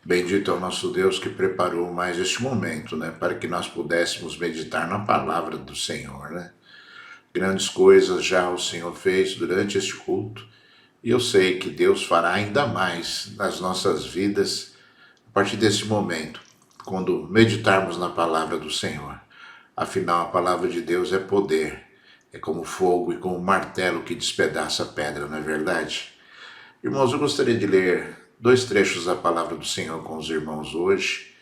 Bendito é o nosso Deus que preparou mais este momento, para que nós pudéssemos meditar na palavra do Senhor, Grandes coisas já o Senhor fez durante este culto, e eu sei que Deus fará ainda mais nas nossas vidas a partir desse momento, quando meditarmos na palavra do Senhor. Afinal, a palavra de Deus é poder, é como fogo e como martelo que despedaça a pedra, não é verdade? Irmãos, eu gostaria de ler dois trechos da palavra do Senhor com os irmãos hoje.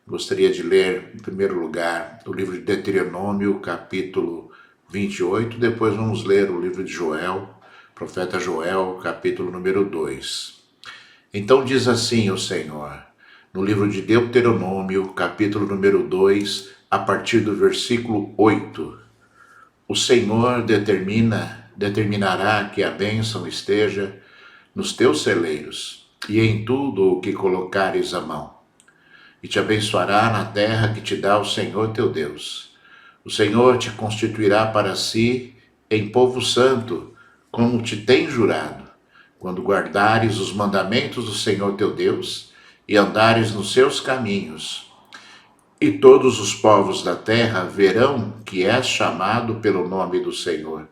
Gostaria de ler, em primeiro lugar, o livro de Deuteronômio, capítulo 28. Depois vamos ler o livro de Joel, profeta Joel, capítulo número 2. Então diz assim o Senhor, no livro de Deuteronômio, capítulo número 2, a partir do versículo 8. O Senhor determinará que a bênção esteja nos teus celeiros, e em tudo o que colocares a mão, e te abençoará na terra que te dá o Senhor teu Deus. O Senhor te constituirá para si em povo santo, como te tem jurado, quando guardares os mandamentos do Senhor teu Deus, e andares nos seus caminhos. E todos os povos da terra verão que és chamado pelo nome do Senhor,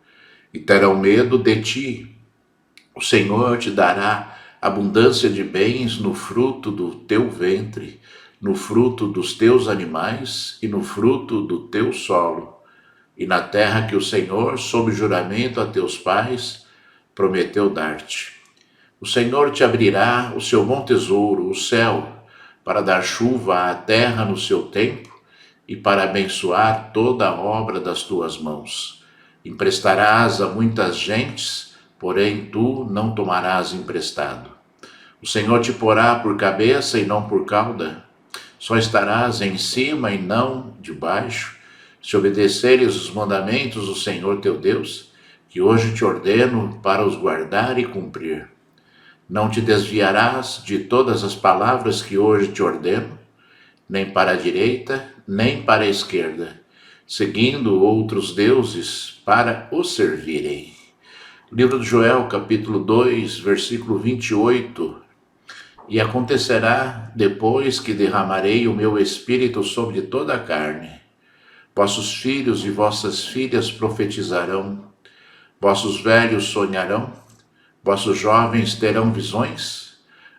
e terão medo de ti. O Senhor te dará abundância de bens no fruto do teu ventre, no fruto dos teus animais e no fruto do teu solo, e na terra que o Senhor, sob juramento a teus pais, prometeu dar-te. O Senhor te abrirá o seu bom tesouro, o céu, para dar chuva à terra no seu tempo e para abençoar toda a obra das tuas mãos. Emprestarás a muitas gentes, porém tu não tomarás emprestado. O Senhor te porá por cabeça e não por cauda. Só estarás em cima e não debaixo, se obedeceres os mandamentos do Senhor teu Deus, que hoje te ordeno para os guardar e cumprir. Não te desviarás de todas as palavras que hoje te ordeno, nem para a direita, nem para a esquerda, seguindo outros deuses para os servirem. Livro de Joel, capítulo 2, versículo 28. E acontecerá depois que derramarei o meu espírito sobre toda a carne. Vossos filhos e vossas filhas profetizarão, vossos velhos sonharão, vossos jovens terão visões,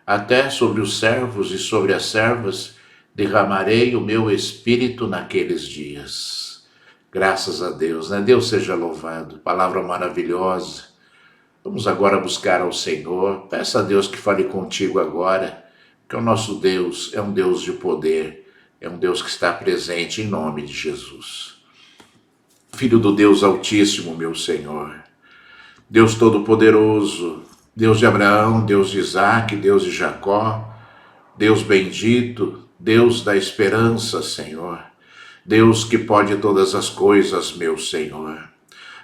até sobre os servos e sobre as servas derramarei o meu espírito naqueles dias. Graças a Deus, Deus seja louvado, palavra maravilhosa. Vamos agora buscar ao Senhor, peça a Deus que fale contigo agora, que o nosso Deus é um Deus de poder, é um Deus que está presente em nome de Jesus. Filho do Deus Altíssimo, meu Senhor, Deus Todo-Poderoso, Deus de Abraão, Deus de Isaac, Deus de Jacó, Deus bendito, Deus da esperança, Senhor, Deus que pode todas as coisas, meu Senhor.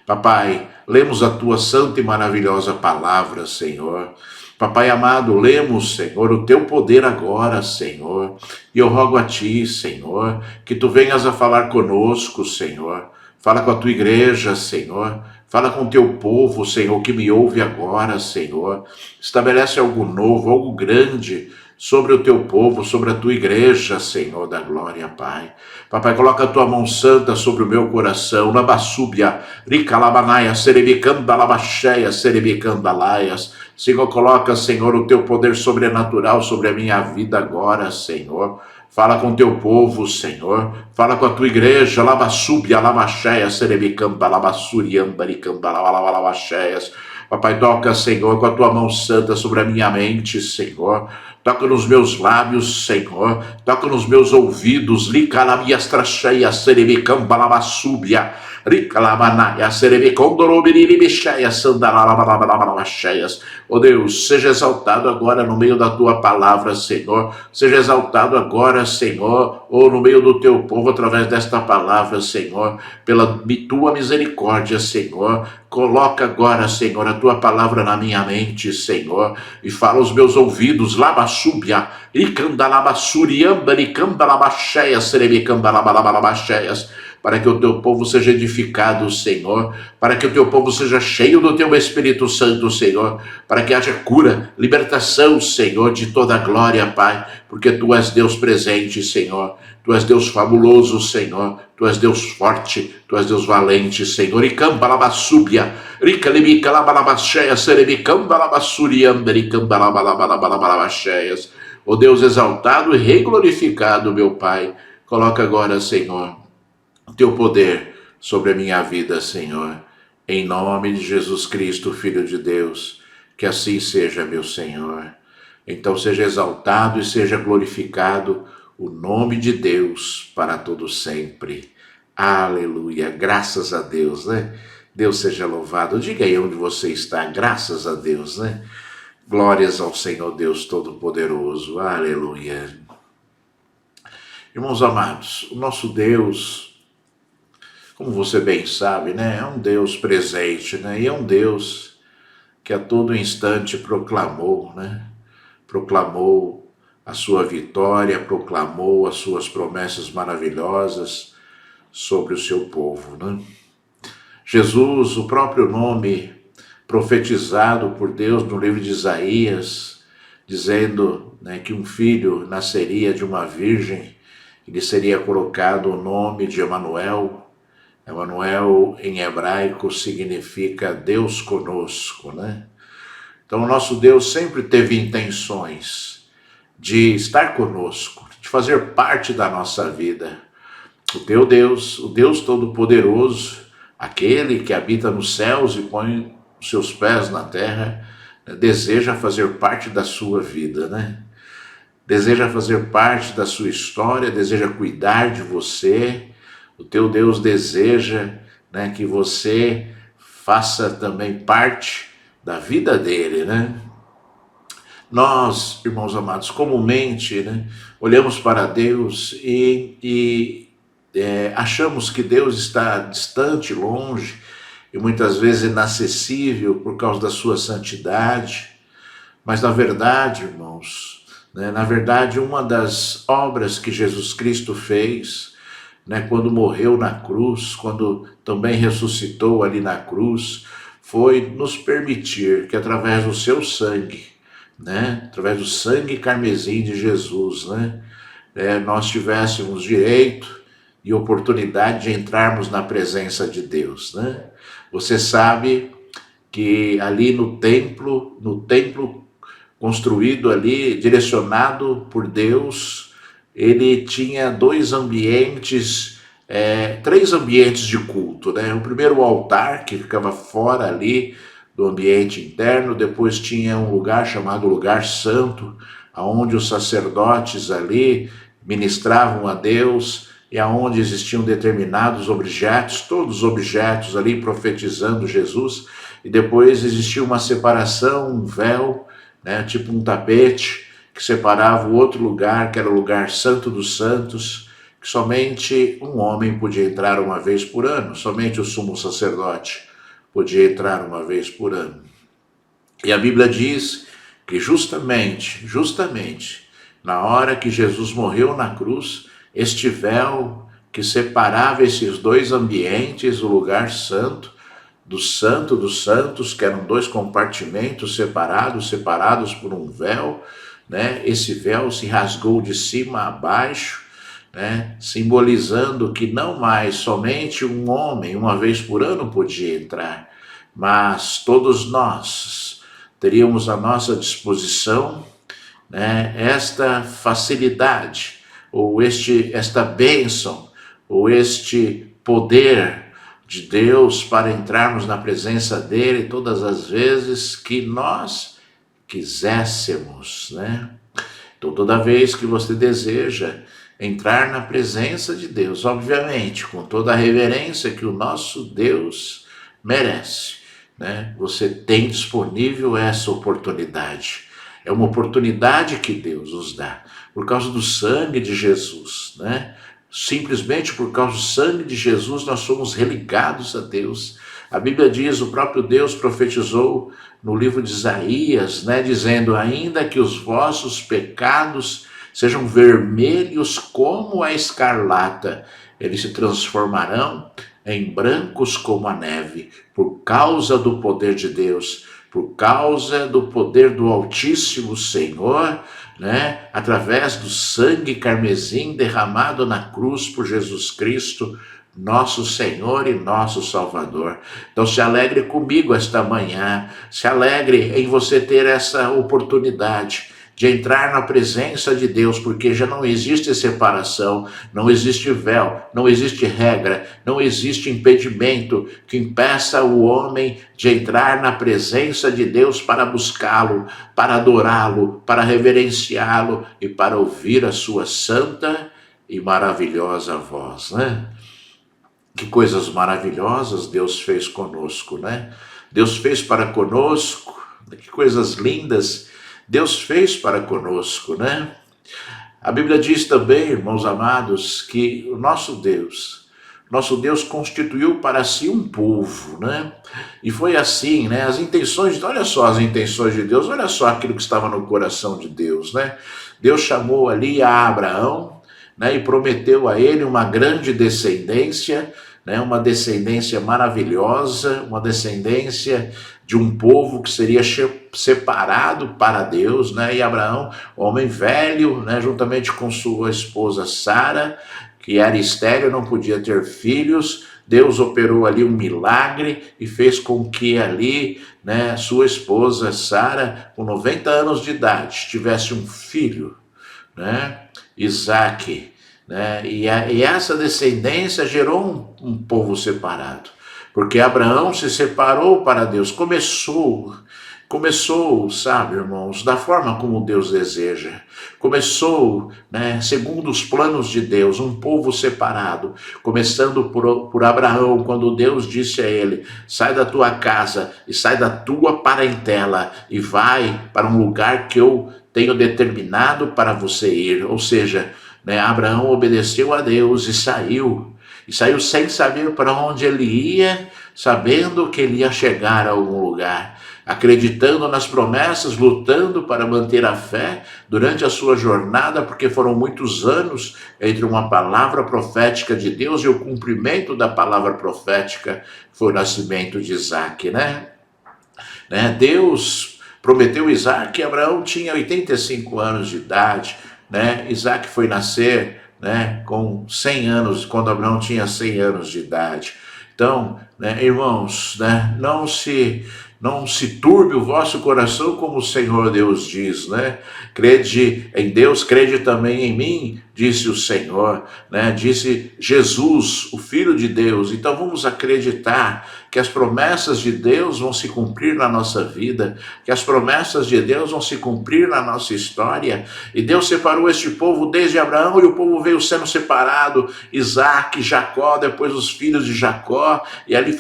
Papai, lemos a tua santa e maravilhosa palavra, Senhor. Papai amado, lemos, Senhor, o teu poder agora, Senhor. E eu rogo a ti, Senhor, que tu venhas a falar conosco, Senhor. Fala com a tua igreja, Senhor. Fala com o teu povo, Senhor, que me ouve agora, Senhor. Estabelece algo novo, algo grande sobre o teu povo, sobre a tua igreja, Senhor da glória, Pai. Papai, coloca a tua mão santa sobre o meu coração, na basúbia, ricalabanaia, serebicanda labacheia, serebicanda laias. Senhor, coloca, Senhor, o teu poder sobrenatural sobre a minha vida agora, Senhor. Fala com teu povo, Senhor. Fala com a tua igreja, labassúbia, labacheia, serebicanda, labassurianda, ricanda, labacheias. Papai, toca, Senhor, com a tua mão santa sobre a minha mente, Senhor. Toca nos meus lábios, Senhor. Toca nos meus ouvidos. Licalabiastracheia, serebicambalabassúbia. Ricalabanaya, serebicondorobiribixeia, sandalabalabalabalabacheias. Ó Deus, seja exaltado agora no meio da tua palavra, Senhor. Seja exaltado agora, Senhor, ou no meio do teu povo, através desta palavra, Senhor. Pela tua misericórdia, Senhor. Coloca agora, Senhor, a tua palavra na minha mente, Senhor, e fala aos meus ouvidos, labassúbia, e candalabassuriamba, e candalabacheia, serebicandalabalabacheias. para que o teu povo seja edificado, Senhor, para que o teu povo seja cheio do teu Espírito Santo, Senhor, para que haja cura, libertação, Senhor, de toda a glória, Pai, porque Tu és Deus presente, Senhor, Tu és Deus fabuloso, Senhor, Tu és Deus forte, Tu és Deus valente, Senhor, e cambalabassúbia, ricalibica labalabacheia, serebicamba labassurianda, ricambalabalabalabalabacheias. Ó Deus exaltado e reglorificado, meu Pai, coloca agora, Senhor, Teu poder sobre a minha vida, Senhor, em nome de Jesus Cristo, Filho de Deus, que assim seja, meu Senhor. Então seja exaltado e seja glorificado o nome de Deus para todo sempre. Aleluia, graças a Deus, né? Deus seja louvado. Diga aí onde você está, graças a Deus, né? Glórias ao Senhor Deus Todo-Poderoso, aleluia. Irmãos amados, o nosso Deus, como você bem sabe, né, é um Deus presente, né, e é um Deus que a todo instante proclamou, né, proclamou a sua vitória, proclamou as suas promessas maravilhosas sobre o seu povo, né. Jesus, o próprio nome profetizado por Deus no livro de Isaías, dizendo, né, que um filho nasceria de uma virgem, e lhe seria colocado o nome de Emanuel. Emanuel em hebraico significa Deus conosco, né? Então o nosso Deus sempre teve intenções de estar conosco, de fazer parte da nossa vida. O teu Deus, o Deus Todo-Poderoso, aquele que habita nos céus e põe os seus pés na terra, deseja fazer parte da sua vida, né? Deseja fazer parte da sua história, deseja cuidar de você. O teu Deus deseja, né, que você faça também parte da vida dele, né? Nós, irmãos amados, comumente, né, olhamos para Deus e achamos que Deus está distante, longe, e muitas vezes inacessível por causa da sua santidade. Mas na verdade, irmãos, né, na verdade, uma das obras que Jesus Cristo fez, né, quando morreu na cruz, quando também ressuscitou ali na cruz, foi nos permitir que através do seu sangue, né, através do sangue carmesim de Jesus, né, nós tivéssemos direito e oportunidade de entrarmos na presença de Deus, né? Você sabe que ali no templo construído ali, direcionado por Deus, ele tinha dois ambientes, três ambientes de culto, né? O primeiro, o altar, que ficava fora ali do ambiente interno. Depois tinha um lugar chamado Lugar Santo, onde os sacerdotes ali ministravam a Deus, e aonde existiam determinados objetos, todos os objetos ali profetizando Jesus. E depois existia uma separação, um véu, né, tipo um tapete, que separava o outro lugar, que era o lugar santo dos santos, que somente um homem podia entrar uma vez por ano, somente o sumo sacerdote podia entrar uma vez por ano. E a Bíblia diz que justamente, na hora que Jesus morreu na cruz, este véu que separava esses dois ambientes, o lugar santo dos santos, que eram dois compartimentos separados por um véu, né? Esse véu se rasgou de cima a baixo, né? Simbolizando que não mais somente um homem, uma vez por ano, podia entrar, mas todos nós teríamos à nossa disposição, né, esta facilidade, ou esta bênção, ou este poder de Deus para entrarmos na presença dele todas as vezes que nós quiséssemos, né? Então, toda vez que você deseja entrar na presença de Deus, obviamente, com toda a reverência que o nosso Deus merece, né? Você tem disponível essa oportunidade. É uma oportunidade que Deus nos dá, por causa do sangue de Jesus, né? Simplesmente por causa do sangue de Jesus nós somos religados a Deus. A Bíblia diz, o próprio Deus profetizou no livro de Isaías, né, dizendo: ainda que os vossos pecados sejam vermelhos como a escarlata, eles se transformarão em brancos como a neve, por causa do poder de Deus, por causa do poder do Altíssimo Senhor, né? Através do sangue carmesim derramado na cruz por Jesus Cristo, nosso Senhor e nosso Salvador. Então se alegre comigo esta manhã, se alegre em você ter essa oportunidade de entrar na presença de Deus, porque já não existe separação, não existe véu, não existe regra, não existe impedimento que impeça o homem de entrar na presença de Deus para buscá-lo, para adorá-lo, para reverenciá-lo e para ouvir a sua santa e maravilhosa voz, né? Que coisas maravilhosas Deus fez conosco, né? Deus fez para conosco, que coisas lindas Deus fez para conosco, né? A Bíblia diz também, irmãos amados, que o nosso Deus constituiu para si um povo, né? E foi assim, né? As intenções, olha só as intenções de Deus, olha só aquilo que estava no coração de Deus, né? Deus chamou ali a Abraão, né? E prometeu a ele uma grande descendência, né? Uma descendência maravilhosa, uma descendência de um povo que seria separado para Deus, né? E Abraão, homem velho, né? Juntamente com sua esposa Sara, que era estéril, não podia ter filhos, Deus operou ali um milagre e fez com que ali, né, sua esposa Sara, com 90 anos de idade, tivesse um filho, né, Isaque, né, e essa descendência gerou um povo separado, porque Abraão se separou para Deus, começou, sabe, irmãos, da forma como Deus deseja. Começou, né, segundo os planos de Deus, um povo separado, começando por Abraão, quando Deus disse a ele, sai da tua casa e sai da tua parentela e vai para um lugar que eu tenho determinado para você ir. Ou seja, né, Abraão obedeceu a Deus e saiu sem saber para onde ele ia, sabendo que ele ia chegar a algum lugar, acreditando nas promessas, lutando para manter a fé durante a sua jornada, porque foram muitos anos entre uma palavra profética de Deus e o cumprimento da palavra profética, foi o nascimento de Isaque, né? Deus prometeu Isaque, Abraão tinha 85 anos de idade, né? Isaque foi nascer, né, com 100 anos, quando Abraão tinha 100 anos de idade. Então, né, irmãos, né, não se turbe o vosso coração, como o Senhor Deus diz, né? Crede em Deus, crede também em mim, disse o Senhor, né? Disse Jesus, o Filho de Deus. Então vamos acreditar que as promessas de Deus vão se cumprir na nossa vida, que as promessas de Deus vão se cumprir na nossa história. E Deus separou este povo desde Abraão, e o povo veio sendo separado, Isaque, Jacó, depois os filhos de Jacó, e ali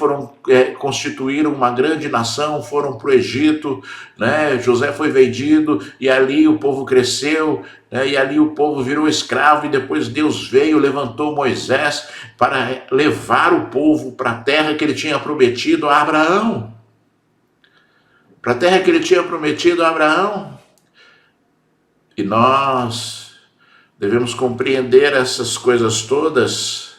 constituíram uma grande nação, foram para o Egito, né? José foi vendido, e ali o povo cresceu, e ali o povo virou escravo, e depois Deus veio, levantou Moisés para levar o povo para a terra que ele tinha prometido a Abraão. Para a terra que ele tinha prometido a Abraão. E nós devemos compreender essas coisas todas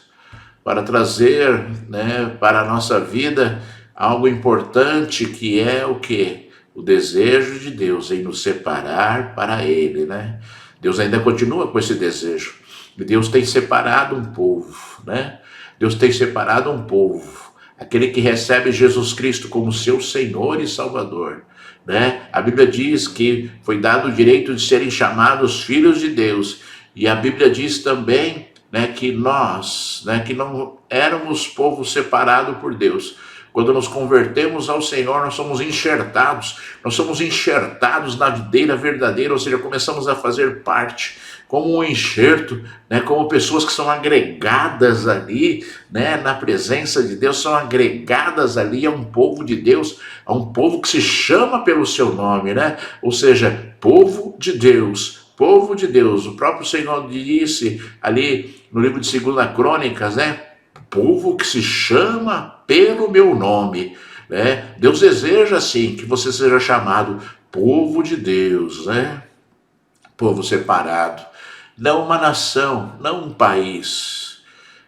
para trazer, né, para a nossa vida algo importante, que é o quê? O desejo de Deus em nos separar para Ele, né? Deus ainda continua com esse desejo. E Deus tem separado um povo, né? Deus tem separado um povo, aquele que recebe Jesus Cristo como seu Senhor e Salvador, né? A Bíblia diz que foi dado o direito de serem chamados filhos de Deus. E a Bíblia diz também, né, que nós, né, que não éramos povo separado por Deus. Quando nos convertemos ao Senhor, nós somos enxertados na videira verdadeira, ou seja, começamos a fazer parte, como um enxerto, né, como pessoas que são agregadas ali, né, na presença de Deus, são agregadas ali a um povo de Deus, a um povo que se chama pelo seu nome, né? Ou seja, povo de Deus. Povo de Deus. O próprio Senhor disse ali no livro de 2 Crônicas, né? Povo que se chama pelo meu nome, né? Deus deseja, assim, que você seja chamado povo de Deus, né? Povo separado. Não uma nação, não um país,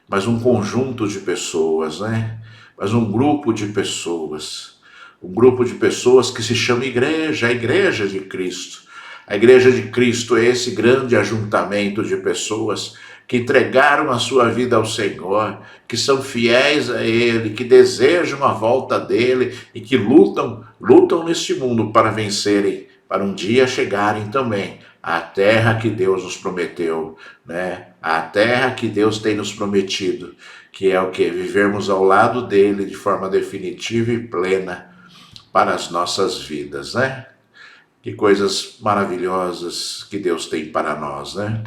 mas um conjunto de pessoas, né? Mas um grupo de pessoas. Um grupo de pessoas que se chama igreja, a igreja de Cristo. A igreja de Cristo é esse grande ajuntamento de pessoas que entregaram a sua vida ao Senhor, que são fiéis a Ele, que desejam a volta dEle e que lutam neste mundo para vencerem, para um dia chegarem também à terra que Deus nos prometeu, né? A terra que Deus tem nos prometido, que é o que? Vivermos ao lado dEle de forma definitiva e plena para as nossas vidas, né? Que coisas maravilhosas que Deus tem para nós, né?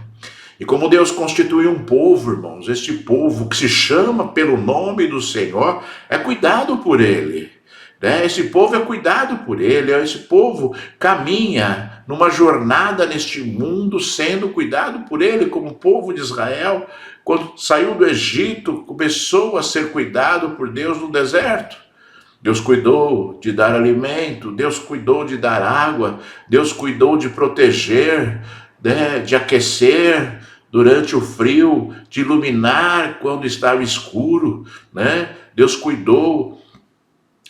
E como Deus constitui um povo, irmãos, este povo que se chama pelo nome do Senhor, é cuidado por Ele, né? Esse povo é cuidado por Ele, esse povo caminha numa jornada neste mundo sendo cuidado por Ele, como o povo de Israel, quando saiu do Egito, começou a ser cuidado por Deus no deserto. Deus cuidou de dar alimento, Deus cuidou de dar água, Deus cuidou de proteger, né, de aquecer durante o frio, de iluminar quando estava escuro, né? Deus cuidou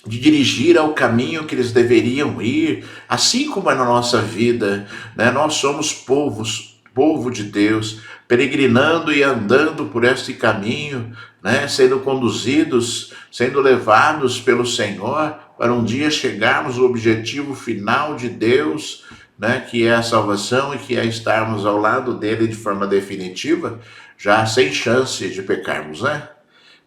de dirigir ao caminho que eles deveriam ir, assim como é na nossa vida, né? Nós somos povo de Deus, peregrinando e andando por este caminho, né? Sendo conduzidos, sendo levados pelo Senhor, para um dia chegarmos ao objetivo final de Deus, né? Que é a salvação e que é estarmos ao lado dele de forma definitiva, já sem chance de pecarmos, né?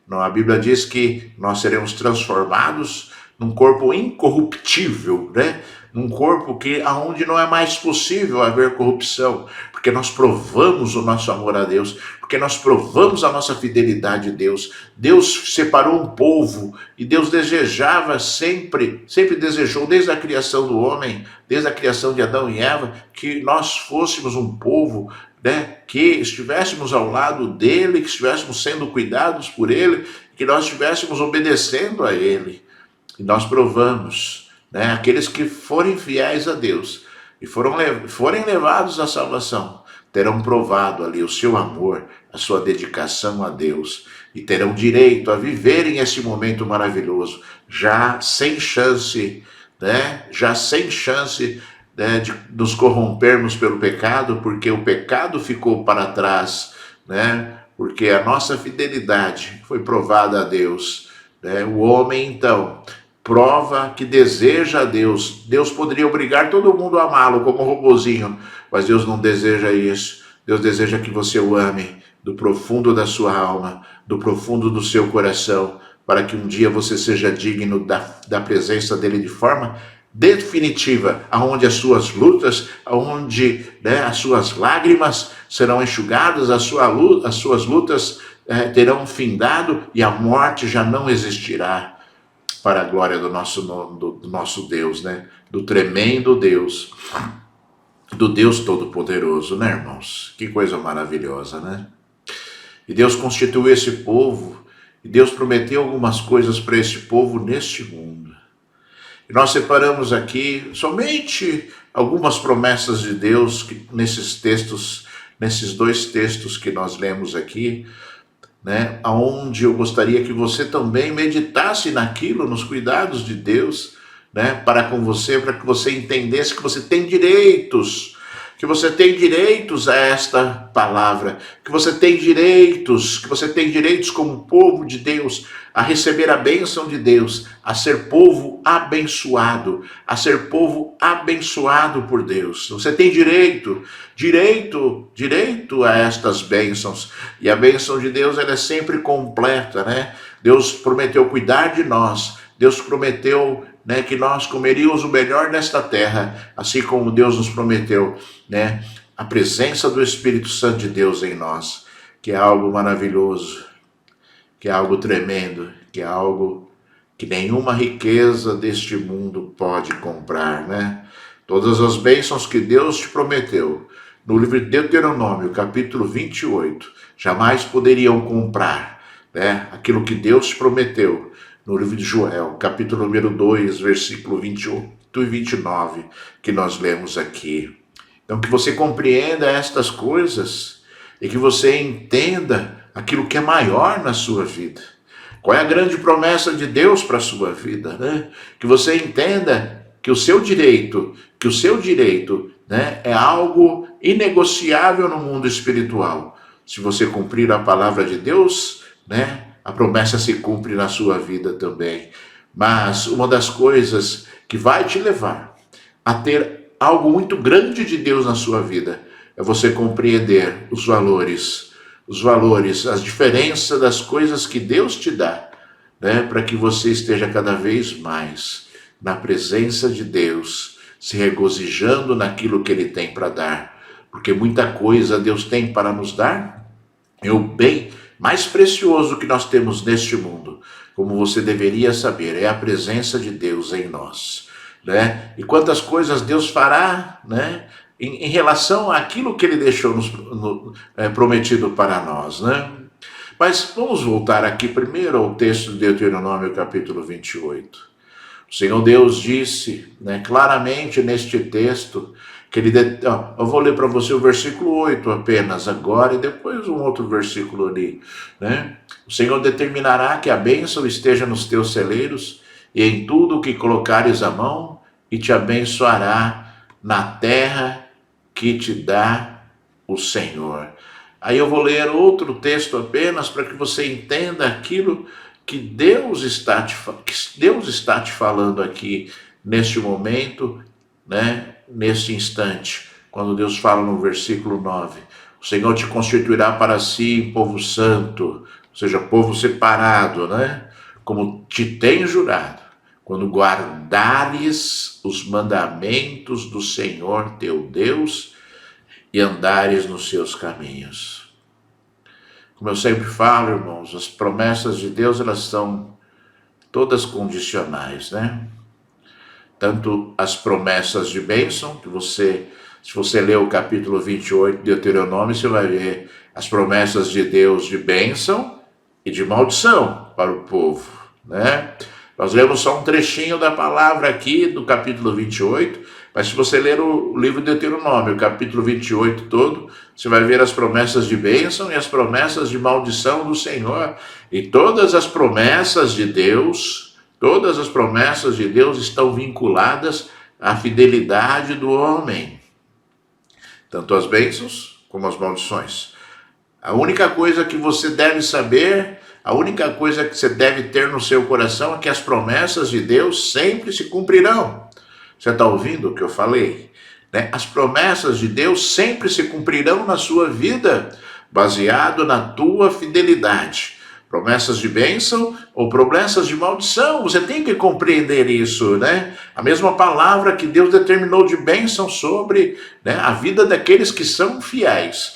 Não, a Bíblia diz que nós seremos transformados num corpo incorruptível, né? Num corpo que aonde não é mais possível haver corrupção, porque nós provamos o nosso amor a Deus, porque nós provamos a nossa fidelidade a Deus. Deus separou um povo e Deus desejava sempre desejou desde a criação do homem, desde a criação de Adão e Eva, que nós fôssemos um povo, né, que estivéssemos ao lado dele, que estivéssemos sendo cuidados por ele, que nós estivéssemos obedecendo a ele. E nós provamos, né, aqueles que forem fiéis a Deus e forem levados à salvação, terão provado ali o seu amor, a sua dedicação a Deus, e terão direito a viverem esse momento maravilhoso, já sem chance, né, já sem chance, né, de nos corrompermos pelo pecado, porque o pecado ficou para trás, né, porque a nossa fidelidade foi provada a Deus, né. O homem, então, prova que deseja a Deus. Deus poderia obrigar todo mundo a amá-lo como um robozinho, mas Deus não deseja isso. Deus deseja que você o ame do profundo da sua alma, do profundo do seu coração, para que um dia você seja digno da presença dele de forma definitiva, aonde as suas lutas, aonde, né, as suas lágrimas serão enxugadas, as suas lutas terão findado e a morte já não existirá, para a glória do nosso Deus, né? Do tremendo Deus, do Deus Todo-Poderoso, né, irmãos? Que coisa maravilhosa, né? E Deus constituiu esse povo, e Deus prometeu algumas coisas para esse povo neste mundo. E nós separamos aqui somente algumas promessas de Deus nesses textos, nesses dois textos que nós lemos aqui, né? Aonde eu gostaria que você também meditasse naquilo, nos cuidados de Deus, né? Para com você, para que você entendesse que você tem direitos, que você tem direitos a esta palavra, que você tem direitos como povo de Deus, a receber a bênção de Deus, a ser povo abençoado por Deus. Você tem direito a estas bênçãos. E a bênção de Deus, ela é sempre completa, né? Deus prometeu cuidar de nós. Deus prometeu, né, que nós comeríamos o melhor nesta terra, assim como Deus nos prometeu, né, a presença do Espírito Santo de Deus em nós, que é algo maravilhoso, que é algo tremendo, que é algo que nenhuma riqueza deste mundo pode comprar, né? Todas as bênçãos que Deus te prometeu, no livro de Deuteronômio, capítulo 28, jamais poderiam comprar, né, aquilo que Deus te prometeu, no livro de Joel, capítulo número 2, versículo 28 e 29, que nós lemos aqui. Então, que você compreenda estas coisas e que você entenda aquilo que é maior na sua vida. Qual é a grande promessa de Deus para a sua vida, né? Que você entenda que o seu direito, né, é algo inegociável no mundo espiritual. Se você cumprir a palavra de Deus, né, a promessa se cumpre na sua vida também. Mas uma das coisas que vai te levar a ter algo muito grande de Deus na sua vida é você compreender os valores, as diferenças das coisas que Deus te dá, né, para que você esteja cada vez mais na presença de Deus, se regozijando naquilo que Ele tem para dar, porque muita coisa Deus tem para nos dar, é o bem mais precioso que nós temos neste mundo, como você deveria saber, é a presença de Deus em nós, né? E quantas coisas Deus fará, né, em relação àquilo que Ele deixou prometido para nós, né? Mas vamos voltar aqui primeiro ao texto de Deuteronômio capítulo 28. O Senhor Deus disse, né, claramente neste texto, que eu vou ler para você o versículo 8 apenas agora e depois um outro versículo ali, né? O Senhor determinará que a bênção esteja nos teus celeiros e em tudo o que colocares a mão, e te abençoará na terra que te dá o Senhor. Aí eu vou ler outro texto apenas para que você entenda aquilo que Deus está te falando aqui neste momento, né? Neste instante, quando Deus fala no versículo 9, o Senhor te constituirá para si povo santo, ou seja, povo separado, né? Como te tem jurado, quando guardares os mandamentos do Senhor teu Deus e andares nos seus caminhos. Como eu sempre falo, irmãos, as promessas de Deus, elas são todas condicionais, né? Tanto as promessas de bênção, que se você ler o capítulo 28 de Deuteronômio, você vai ver as promessas de Deus de bênção e de maldição para o povo, né? Nós lemos só um trechinho da palavra aqui do capítulo 28, mas se você ler o livro de Deuteronômio, o capítulo 28 todo, você vai ver as promessas de bênção e as promessas de maldição do Senhor. E todas as promessas de Deus estão vinculadas à fidelidade do homem. Tanto as bênçãos como as maldições. A única coisa que você deve saber, a única coisa que você deve ter no seu coração é que as promessas de Deus sempre se cumprirão. Você está ouvindo o que eu falei? Né? As promessas de Deus sempre se cumprirão na sua vida, baseado na tua fidelidade. Promessas de bênção ou promessas de maldição, você tem que compreender isso, né? A mesma palavra que Deus determinou de bênção sobre, né, a vida daqueles que são fiéis.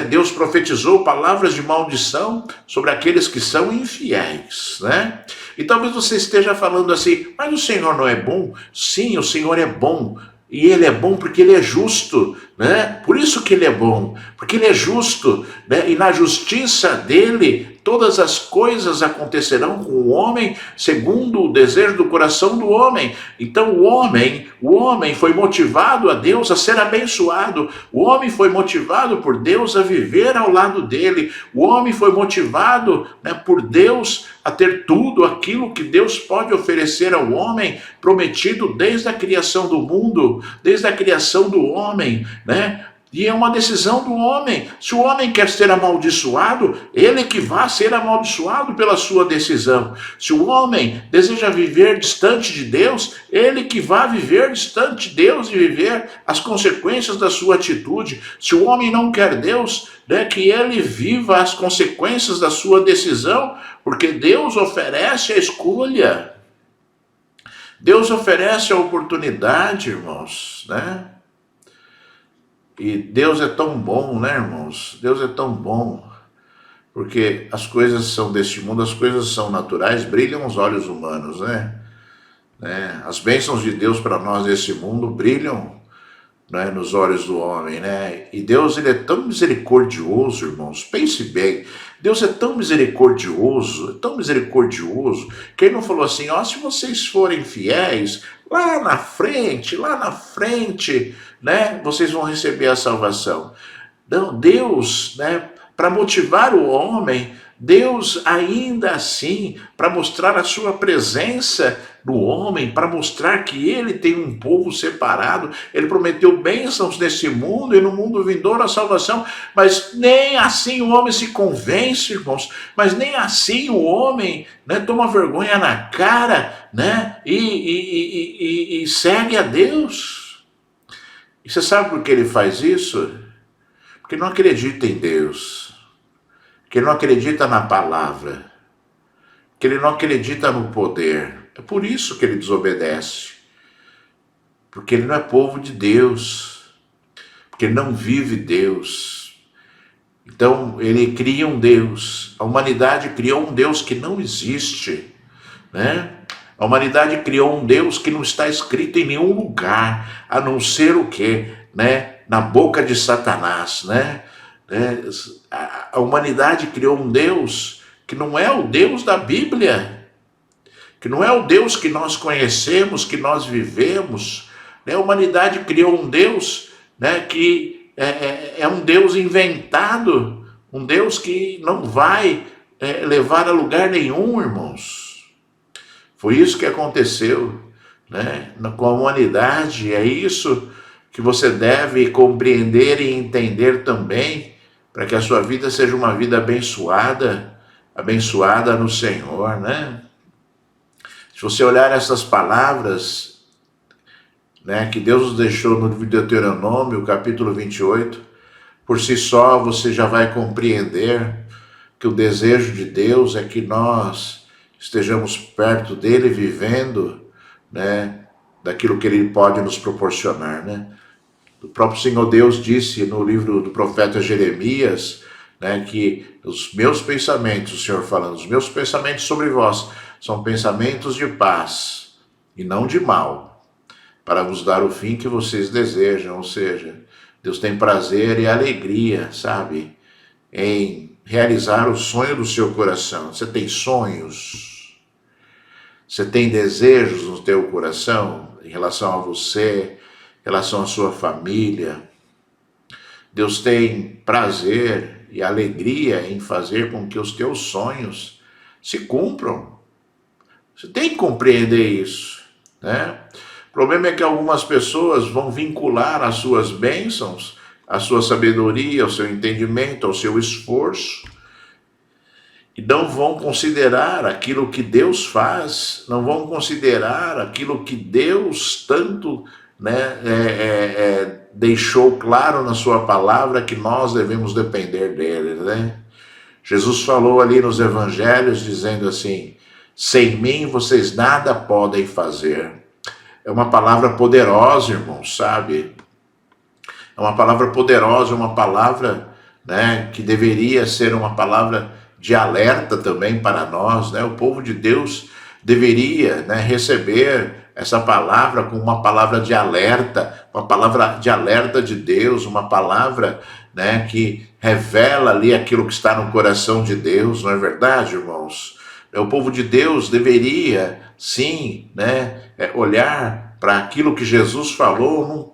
Deus profetizou palavras de maldição sobre aqueles que são infiéis, né? E talvez você esteja falando assim, mas o Senhor não é bom? Sim, o Senhor é bom. E Ele é bom porque Ele é justo, né? Por isso que Ele é bom, porque Ele é justo, né? E na justiça dEle, todas as coisas acontecerão com o homem segundo o desejo do coração do homem. Então o homem foi motivado a Deus a ser abençoado. O homem foi motivado por Deus a viver ao lado dele. O homem foi motivado, né, por Deus a ter tudo aquilo que Deus pode oferecer ao homem, prometido desde a criação do mundo, desde a criação do homem, né? E é uma decisão do homem. Se o homem quer ser amaldiçoado, ele que vai ser amaldiçoado pela sua decisão. Se o homem deseja viver distante de Deus, ele que vai viver distante de Deus e viver as consequências da sua atitude. Se o homem não quer Deus, né, que ele viva as consequências da sua decisão, porque Deus oferece a escolha. Deus oferece a oportunidade, irmãos, né? E Deus é tão bom, né, irmãos? Deus é tão bom, porque as coisas são deste mundo, as coisas são naturais, brilham aos olhos humanos, né? As bênçãos de Deus para nós desse mundo brilham, né, nos olhos do homem, né? E Deus, ele é tão misericordioso, irmãos. Pense bem, Deus é tão misericordioso, que ele não falou assim, ó, se vocês forem fiéis, lá na frente, né, vocês vão receber a salvação. Não, Deus, né, para motivar o homem, Deus ainda assim, para mostrar a sua presença no homem, para mostrar que ele tem um povo separado, ele prometeu bênçãos nesse mundo e no mundo vindouro a salvação, mas nem assim o homem se convence, irmãos, mas nem assim o homem, né, toma vergonha na cara, né, e segue a Deus. E você sabe por que ele faz isso? Porque não acredita em Deus, que ele não acredita na palavra, que ele não acredita no poder. É por isso que ele desobedece. Porque ele não é povo de Deus, porque ele não vive Deus. Então ele cria um Deus, a humanidade criou um Deus que não existe, né? A humanidade criou um Deus que não está escrito em nenhum lugar, a não ser o quê? Né? Na boca de Satanás, né? A humanidade criou um Deus que não é o Deus da Bíblia, que não é o Deus que nós conhecemos, que nós vivemos, né? A humanidade criou um Deus, né, que é um Deus inventado, um Deus que não vai levar a lugar nenhum, irmãos. Foi isso que aconteceu, né, com a humanidade. É isso que você deve compreender e entender também, para que a sua vida seja uma vida abençoada, abençoada no Senhor, né? Se você olhar essas palavras, né, que Deus nos deixou no livro de Deuteronômio, capítulo 28, por si só você já vai compreender que o desejo de Deus é que nós estejamos perto dele, vivendo, né, daquilo que ele pode nos proporcionar, né? O próprio Senhor Deus disse no livro do profeta Jeremias, né, que os meus pensamentos, o Senhor falando, os meus pensamentos sobre vós são pensamentos de paz e não de mal, para vos dar o fim que vocês desejam. Ou seja, Deus tem prazer e alegria, sabe, em realizar o sonho do seu coração. Você tem sonhos? Você tem desejos no teu coração em relação a você, em relação à sua família? Deus tem prazer e alegria em fazer com que os teus sonhos se cumpram. Você tem que compreender isso, né? O problema é que algumas pessoas vão vincular as suas bênçãos, a sua sabedoria, ao seu entendimento, ao seu esforço, e não vão considerar aquilo que Deus faz, não vão considerar aquilo que Deus tanto, né, deixou claro na sua palavra, que nós devemos depender dele, né? Jesus falou ali nos evangelhos, dizendo assim: sem mim vocês nada podem fazer. É uma palavra poderosa, irmãos, sabe? É uma palavra poderosa, uma palavra, né, que deveria ser uma palavra de alerta também para nós, né? O povo de Deus deveria, né, receber essa palavra como uma palavra de alerta, uma palavra de alerta de Deus, uma palavra, né, que revela ali aquilo que está no coração de Deus, não é verdade, irmãos? O povo de Deus deveria, sim, né, olhar para aquilo que Jesus falou num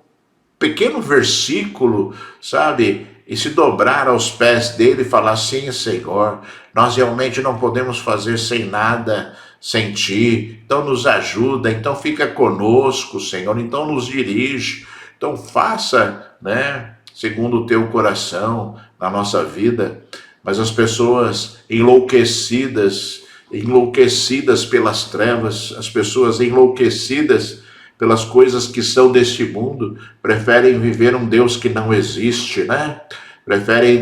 pequeno versículo, sabe, e se dobrar aos pés dele e falar: sim, Senhor, nós realmente não podemos fazer sem nada, sem ti, então nos ajuda, então fica conosco, Senhor, então nos dirige, então faça, né, segundo o teu coração na nossa vida. Mas as pessoas enlouquecidas pelas trevas, as pessoas enlouquecidas pelas coisas que são deste mundo, preferem viver um Deus que não existe, né? Preferem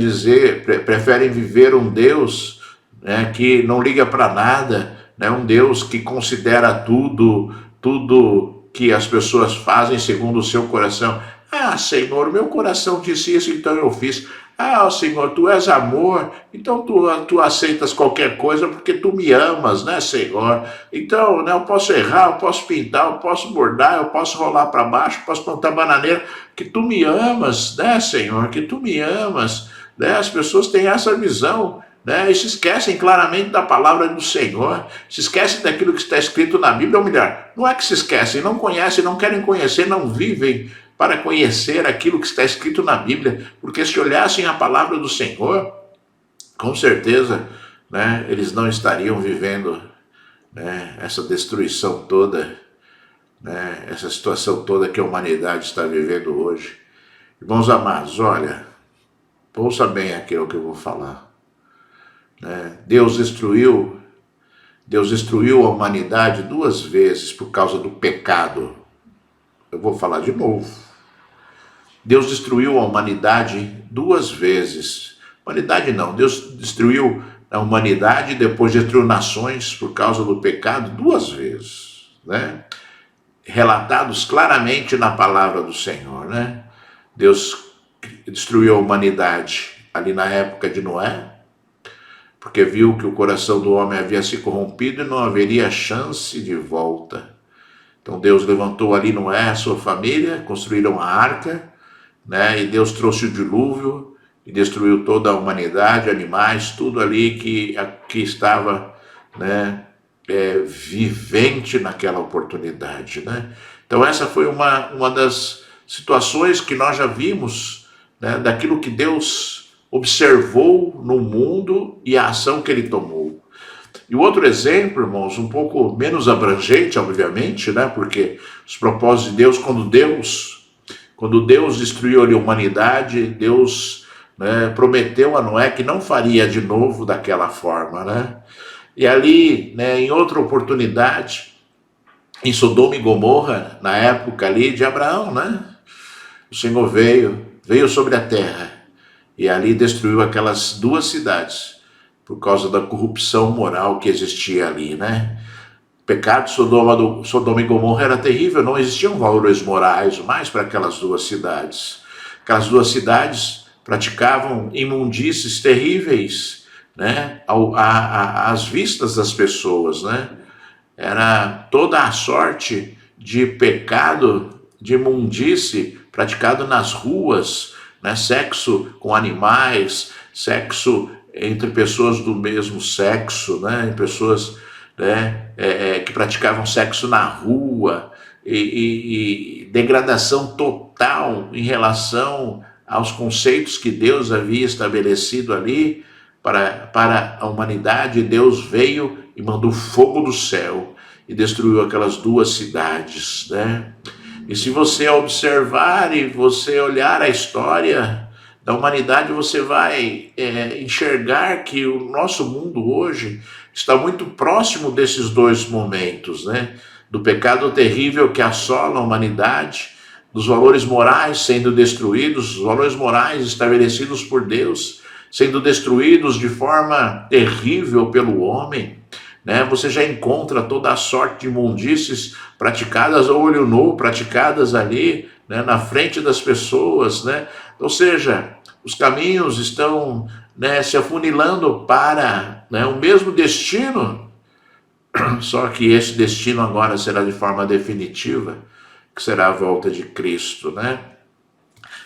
viver um Deus, né, que não liga para nada, né? Um Deus que considera tudo que as pessoas fazem segundo o seu coração. Ah, Senhor, meu coração disse isso, então eu fiz. Ah, Senhor, tu és amor, então tu aceitas qualquer coisa porque tu me amas, né, Senhor? Então, né, eu posso errar, eu posso pintar, eu posso bordar, eu posso rolar para baixo, eu posso plantar bananeira, que tu me amas, né, Senhor? Que tu me amas, né? As pessoas têm essa visão, né, e se esquecem claramente da palavra do Senhor, se esquecem daquilo que está escrito na Bíblia. Ou melhor, não é que se esquecem, não conhecem, não querem conhecer, não vivem para conhecer aquilo que está escrito na Bíblia, porque se olhassem a palavra do Senhor, com certeza, né, eles não estariam vivendo, né, essa destruição toda, né, essa situação toda que a humanidade está vivendo hoje. Irmãos amados, olha, ouça bem aquilo que eu vou falar. Né? Deus destruiu a humanidade 2 vezes por causa do pecado. Eu vou falar de novo. Deus destruiu a humanidade 2 vezes. Humanidade não, Deus destruiu a humanidade e depois destruiu nações por causa do pecado 2 vezes, né? Relatados claramente na palavra do Senhor, né? Deus destruiu a humanidade ali na época de Noé, porque viu que o coração do homem havia se corrompido e não haveria chance de volta. Então Deus levantou ali Noé, a sua família, construíram a arca, né? E Deus trouxe o dilúvio e destruiu toda a humanidade, animais, tudo ali que estava, né, vivente naquela oportunidade, né? Então essa foi uma das situações que nós já vimos, né, daquilo que Deus observou no mundo e a ação que ele tomou. E o outro exemplo, irmãos, um pouco menos abrangente, obviamente, né, porque os propósitos de Deus, quando Deus destruiu a humanidade, Deus, né, prometeu a Noé que não faria de novo daquela forma, né? E ali, né, em outra oportunidade, em Sodoma e Gomorra, na época ali de Abraão, né? O Senhor veio sobre a terra e ali destruiu aquelas 2 cidades por causa da corrupção moral que existia ali, né? O pecado de Sodoma e Gomorra era terrível, não existiam valores morais mais para aquelas 2 cidades. Aquelas 2 cidades praticavam imundícies terríveis, né, às vistas das pessoas, né? Era toda a sorte de pecado, de imundície praticado nas ruas, né? Sexo com animais, sexo entre pessoas do mesmo sexo, né? Pessoas, né, que praticavam sexo na rua, e degradação total em relação aos conceitos que Deus havia estabelecido ali para a humanidade. Deus veio e mandou fogo do céu e destruiu aquelas 2 cidades, né? E se você observar e você olhar a história da humanidade, você vai enxergar que o nosso mundo hoje está muito próximo desses 2 momentos, né? Do pecado terrível que assola a humanidade, dos valores morais sendo destruídos, os valores morais estabelecidos por Deus sendo destruídos de forma terrível pelo homem, né? Você já encontra toda a sorte de imundícies praticadas a olho nu, praticadas ali, né, na frente das pessoas, né? Ou seja, os caminhos estão, né, se afunilando para, né, o mesmo destino, só que esse destino agora será de forma definitiva, que será a volta de Cristo, né?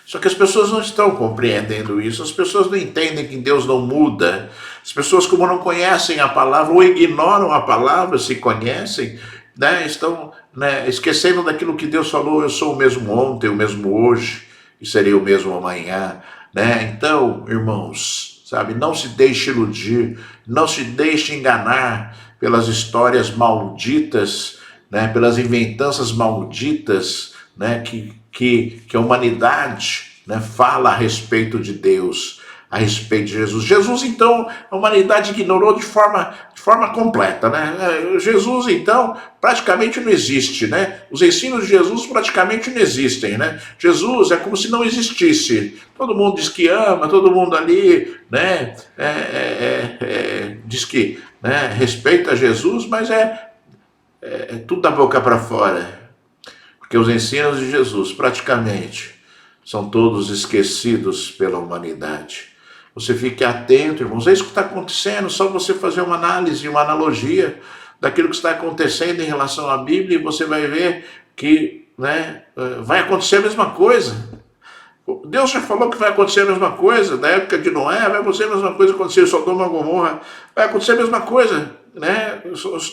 Só que as pessoas não estão compreendendo isso, as pessoas não entendem que Deus não muda. As pessoas, como não conhecem a palavra ou ignoram a palavra, se conhecem, né, estão, né, esquecendo daquilo que Deus falou: eu sou o mesmo ontem, o mesmo hoje e serei o mesmo amanhã, né? Então, irmãos, sabe, não se deixe iludir, não se deixe enganar pelas histórias malditas, né, pelas inventanças malditas, né, que a humanidade, né, fala a respeito de Deus, a respeito de Jesus. Jesus, então, a humanidade ignorou de forma completa, né? Jesus, então, praticamente não existe, né? Os ensinos de Jesus praticamente não existem, né? Jesus é como se não existisse. Todo mundo diz que ama, todo mundo ali, né, diz que, né, respeita Jesus, mas é tudo da boca para fora. Porque os ensinos de Jesus, praticamente, são todos esquecidos pela humanidade. Você fique atento, irmãos, é isso que está acontecendo, só você fazer uma análise, uma analogia daquilo que está acontecendo em relação à Bíblia, e você vai ver que, né, vai acontecer a mesma coisa. Deus já falou que vai acontecer a mesma coisa, na época de Noé, vai acontecer a mesma coisa, acontecer em Sodoma e Gomorra, vai acontecer a mesma coisa, né?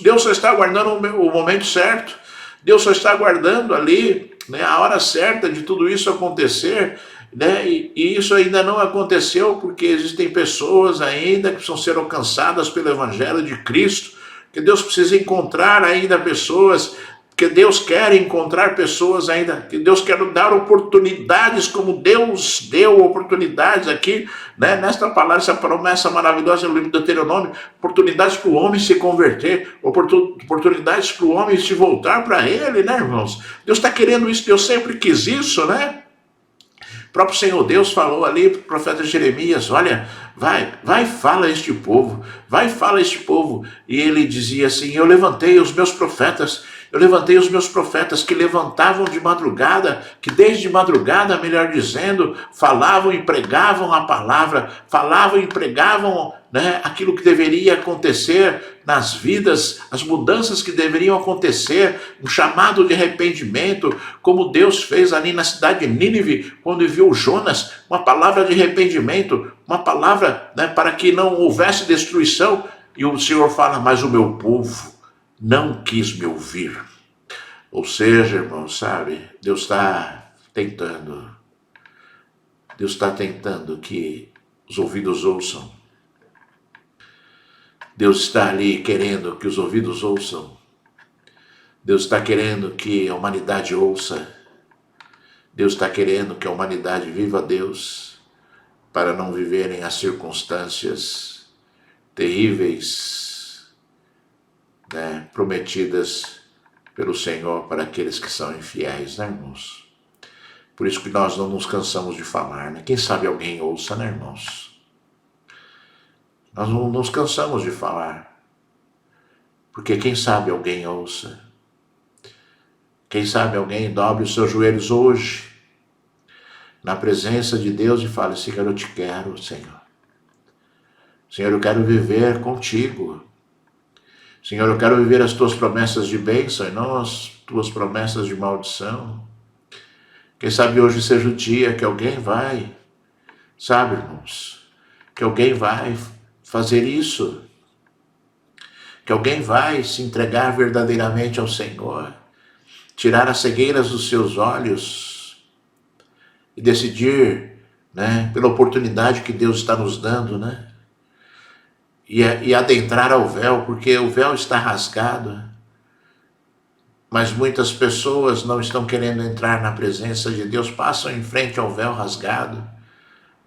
Deus só está aguardando o momento certo. Deus só está aguardando ali, né, a hora certa de tudo isso acontecer. né? E isso ainda não aconteceu porque existem pessoas ainda que precisam ser alcançadas pelo Evangelho de Cristo, que Deus precisa encontrar ainda pessoas, que Deus quer encontrar pessoas ainda, que Deus quer dar oportunidades, como Deus deu oportunidades aqui, né, nesta palavra, essa promessa maravilhosa no livro do Deuteronômio, oportunidades para o homem se converter, oportunidades para o homem se voltar para Ele, né, irmãos? Deus está querendo isso, Deus sempre quis isso, né? O próprio Senhor Deus falou ali para o profeta Jeremias, olha, vai, fala a este povo, vai, fala a este povo. E ele dizia assim, eu levantei os meus profetas que levantavam de madrugada, que desde madrugada, melhor dizendo, falavam e pregavam a palavra, falavam e pregavam, né, aquilo que deveria acontecer nas vidas, as mudanças que deveriam acontecer, um chamado de arrependimento, como Deus fez ali na cidade de Nínive, quando enviou Jonas, uma palavra de arrependimento, uma palavra, né, para que não houvesse destruição. E o Senhor fala, mas o meu povo não quis me ouvir. Ou seja, irmão, sabe, Deus está tentando que os ouvidos ouçam. Deus está ali querendo que os ouvidos ouçam. Deus está querendo que a humanidade ouça. Deus está querendo que a humanidade viva a Deus, para não viverem as circunstâncias terríveis, né, prometidas pelo Senhor para aqueles que são infiéis, né, irmãos? Por isso que nós não nos cansamos de falar, né? Quem sabe alguém ouça, né, irmãos? Nós não nos cansamos de falar, porque quem sabe alguém ouça. Quem sabe alguém dobre os seus joelhos hoje, na presença de Deus, e fale, Senhor, eu te quero, Senhor. Senhor, eu quero viver contigo. Senhor, eu quero viver as tuas promessas de bênção e não as tuas promessas de maldição. Quem sabe hoje seja o dia que alguém vai, sabe, irmãos, que alguém vai fazer isso, que alguém vai se entregar verdadeiramente ao Senhor, tirar as cegueiras dos seus olhos e decidir, né, pela oportunidade que Deus está nos dando, né, e adentrar ao véu, porque o véu está rasgado, mas muitas pessoas não estão querendo entrar na presença de Deus, passam em frente ao véu rasgado,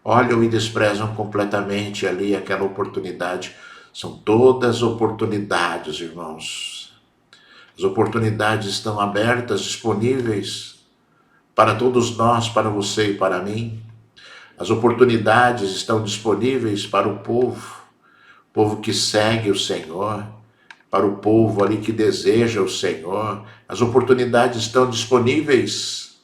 olham e desprezam completamente ali aquela oportunidade. São todas oportunidades, irmãos. As oportunidades estão abertas, disponíveis para todos nós, para você e para mim. As oportunidades estão disponíveis para o povo que segue o Senhor, para o povo ali que deseja o Senhor. As oportunidades estão disponíveis,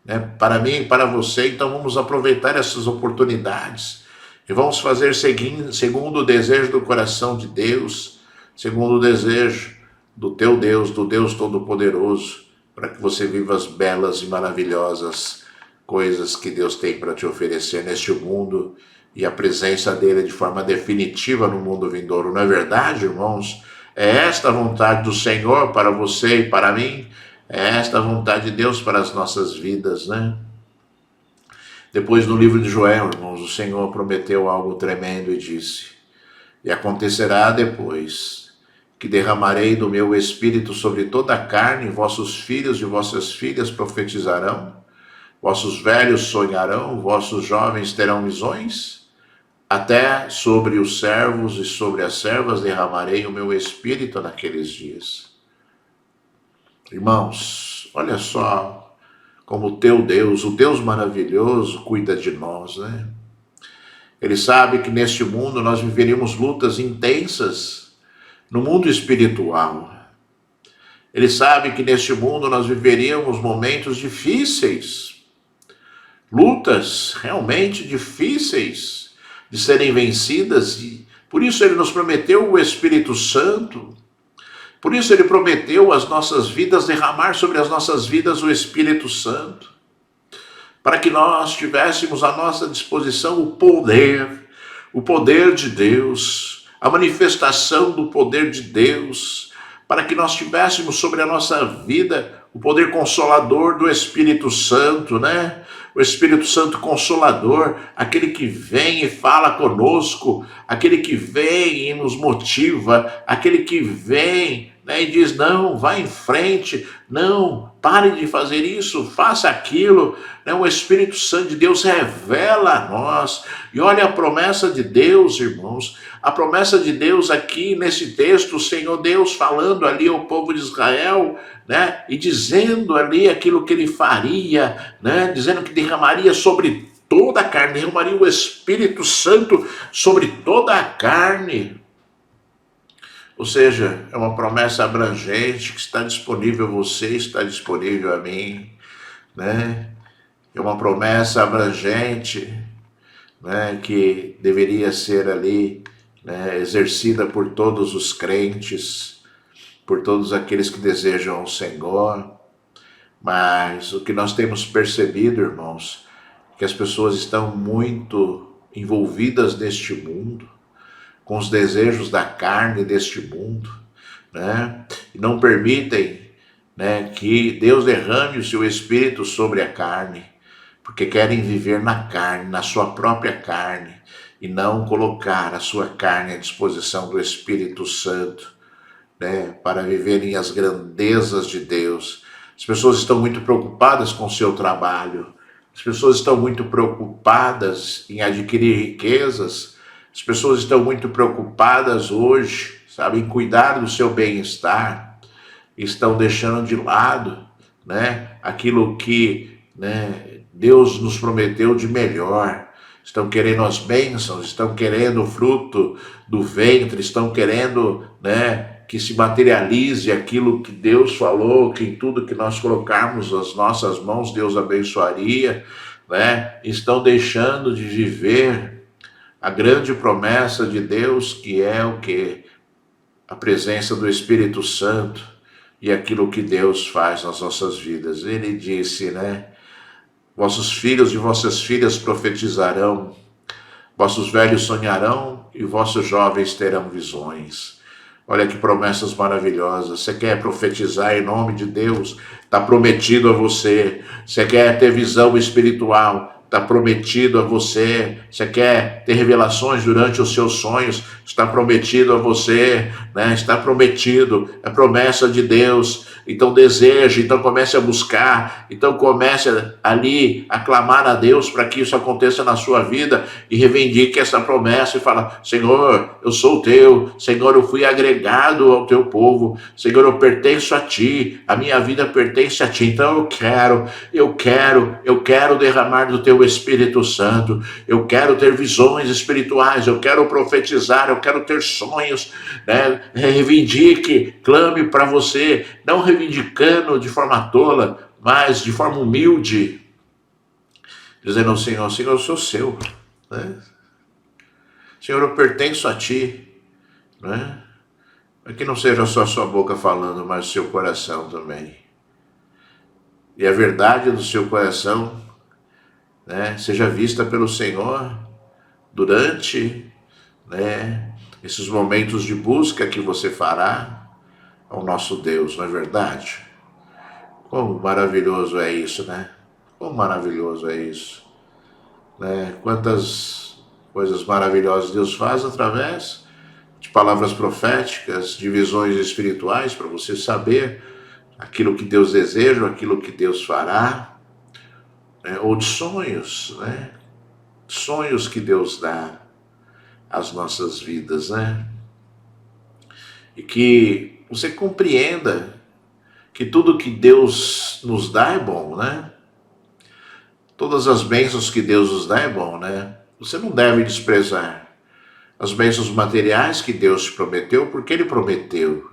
né, para mim e para você, então vamos aproveitar essas oportunidades e vamos fazer segundo o desejo do coração de Deus, segundo o desejo do teu Deus, do Deus Todo-Poderoso, para que você viva as belas e maravilhosas coisas que Deus tem para te oferecer neste mundo e a presença dele de forma definitiva no mundo vindouro. Não é verdade, irmãos? É esta a vontade do Senhor para você e para mim. É esta a vontade de Deus para as nossas vidas, né? Depois, no livro de Joel, irmãos, o Senhor prometeu algo tremendo e disse, e acontecerá depois que derramarei do meu espírito sobre toda a carne, vossos filhos e vossas filhas profetizarão, vossos velhos sonharão, vossos jovens terão visões, até sobre os servos e sobre as servas derramarei o meu espírito naqueles dias. Irmãos, olha só como o teu Deus, o Deus maravilhoso, cuida de nós, né? Ele sabe que neste mundo nós viveríamos lutas intensas no mundo espiritual. Ele sabe que neste mundo nós viveríamos momentos difíceis, lutas realmente difíceis de serem vencidas, e por isso ele nos prometeu o Espírito Santo. Por isso ele prometeu às nossas vidas, derramar sobre as nossas vidas o Espírito Santo, para que nós tivéssemos à nossa disposição o poder de Deus, a manifestação do poder de Deus, para que nós tivéssemos sobre a nossa vida o poder consolador do Espírito Santo, né? O Espírito Santo Consolador, aquele que vem e fala conosco, aquele que vem e nos motiva, aquele que vem, né, e diz, não, vá em frente, não, pare de fazer isso, faça aquilo, né? O Espírito Santo de Deus revela a nós, e olha a promessa de Deus, irmãos, a promessa de Deus aqui nesse texto, o Senhor Deus falando ali ao povo de Israel, né, e dizendo ali aquilo que ele faria, né, dizendo que derramaria sobre toda a carne, derramaria o Espírito Santo sobre toda a carne. Ou seja, é uma promessa abrangente que está disponível a você, está disponível a mim, né? É uma promessa abrangente, né, que deveria ser ali, né, exercida por todos os crentes, por todos aqueles que desejam o Senhor. Mas o que nós temos percebido, irmãos, é que as pessoas estão muito envolvidas neste mundo, com os desejos da carne deste mundo, né? E não permitem, né, que Deus derrame o seu Espírito sobre a carne, porque querem viver na carne, na sua própria carne, e não colocar a sua carne à disposição do Espírito Santo, né, para viverem as grandezas de Deus. As pessoas estão muito preocupadas com o seu trabalho, as pessoas estão muito preocupadas em adquirir riquezas, as pessoas estão muito preocupadas hoje, sabe, em cuidar do seu bem-estar, estão deixando de lado, né, aquilo que, né, Deus nos prometeu de melhor. Estão querendo as bênçãos, estão querendo o fruto do ventre, estão querendo, né, que se materialize aquilo que Deus falou, que em tudo que nós colocarmos as nossas mãos, Deus abençoaria, né? Estão deixando de viver a grande promessa de Deus, que é o quê? A presença do Espírito Santo e aquilo que Deus faz nas nossas vidas. Ele disse, né? Vossos filhos e vossas filhas profetizarão, vossos velhos sonharão e vossos jovens terão visões. Olha que promessas maravilhosas. Você quer profetizar em nome de Deus? Está prometido a você. Você quer ter visão espiritual? Está prometido a você. Você quer ter revelações durante os seus sonhos? Está prometido a você, né? Está prometido. É promessa de Deus. Então deseje, então comece a buscar, então comece ali a clamar a Deus para que isso aconteça na sua vida e reivindique essa promessa e fala, Senhor, eu sou teu, Senhor, eu fui agregado ao teu povo, Senhor, eu pertenço a ti, a minha vida pertence a ti, então eu quero derramar do teu Espírito Santo, eu quero ter visões espirituais, eu quero profetizar, eu quero ter sonhos, né? Reivindique, clame para você, não reivindicando de forma tola, mas de forma humilde, dizendo ao Senhor, Senhor, eu sou seu, né? Senhor, eu pertenço a ti, né? Que não seja só a sua boca falando, mas o seu coração também. E a verdade do seu coração, né, seja vista pelo Senhor durante, né, esses momentos de busca que você fará ao nosso Deus, não é verdade? Como maravilhoso é isso, né? Como maravilhoso é isso, né? Quantas coisas maravilhosas Deus faz através de palavras proféticas, de visões espirituais, para você saber aquilo que Deus deseja, aquilo que Deus fará, né? Ou de sonhos, né? Sonhos que Deus dá às nossas vidas, né? E que você compreenda que tudo que Deus nos dá é bom, né? Todas as bênçãos que Deus nos dá é bom, né? Você não deve desprezar as bênçãos materiais que Deus te prometeu, porque Ele prometeu.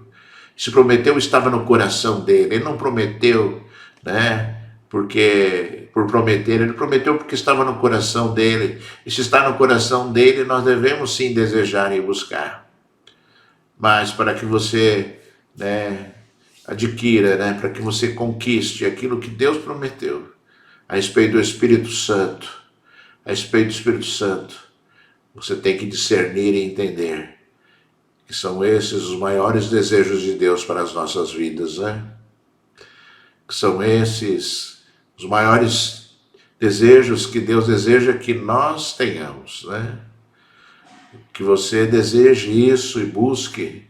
Se prometeu, estava no coração dele. Ele não prometeu, né? Porque por prometer, Ele prometeu porque estava no coração dele. E se está no coração dele, nós devemos sim desejar e buscar. Mas para que você, né, adquira, né, para que você conquiste aquilo que Deus prometeu, a respeito do Espírito Santo, a respeito do Espírito Santo, você tem que discernir e entender que são esses os maiores desejos de Deus para as nossas vidas, né? que são esses os maiores desejos que Deus deseja que nós tenhamos, né? Que você deseje isso e busque,